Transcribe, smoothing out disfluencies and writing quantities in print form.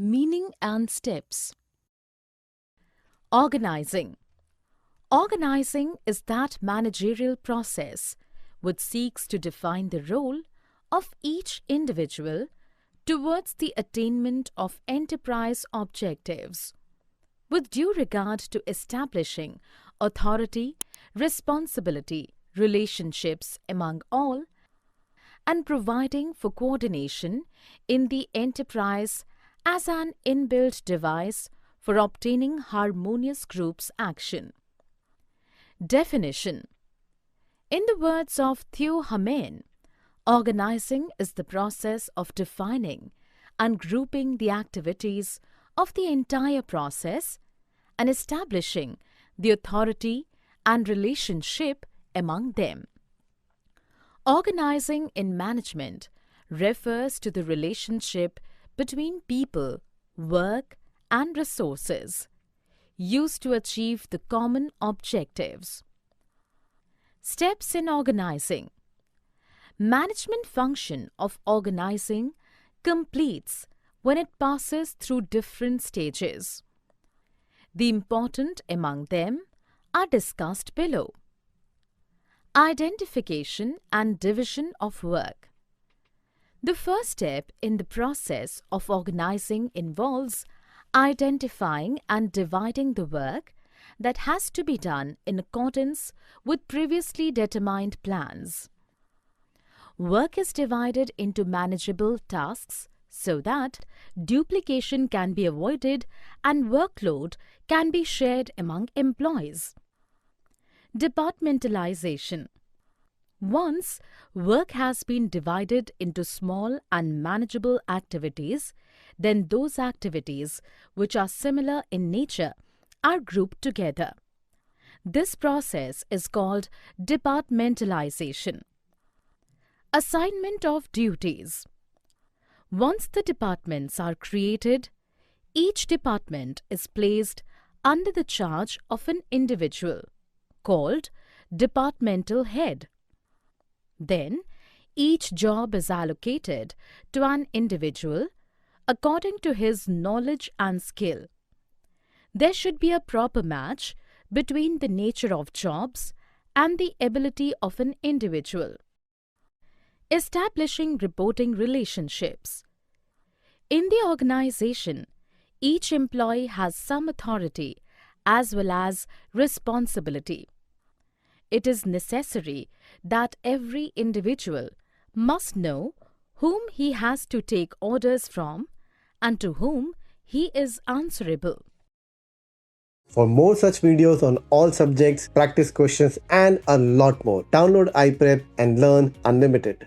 Meaning and steps. Organizing. Organizing is that managerial process which seeks to define the role of each individual towards the attainment of enterprise objectives, with due regard to establishing authority, responsibility, relationships among all, and providing for coordination in the enterprise as an inbuilt device for obtaining harmonious group's action. Definition. In the words of Theo Hamel, organizing is the process of defining and grouping the activities of the entire process and establishing the authority and relationship among them. Organizing in management refers to the relationship between people, work, and resources used to achieve the common objectives. Steps in organizing. Management function of organizing completes when it passes through different stages. The important among them are discussed below. Identification and division of work. The first step in the process of organizing involves identifying and dividing the work that has to be done in accordance with previously determined plans. Work is divided into manageable tasks so that duplication can be avoided and workload can be shared among employees. Departmentalization. Once work has been divided into small and manageable activities, then those activities which are similar in nature are grouped together. This process is called departmentalization. Assignment of duties. Once the departments are created, each department is placed under the charge of an individual, called departmental head. Then, each job is allocated to an individual according to his knowledge and skill. There should be a proper match between the nature of jobs and the ability of an individual. Establishing reporting relationships. In the organization, each employee has some authority as well as responsibility. It is necessary that every individual must know whom he has to take orders from and to whom he is answerable. For more such videos on all subjects, practice questions, and a lot more, download iPrep and learn unlimited.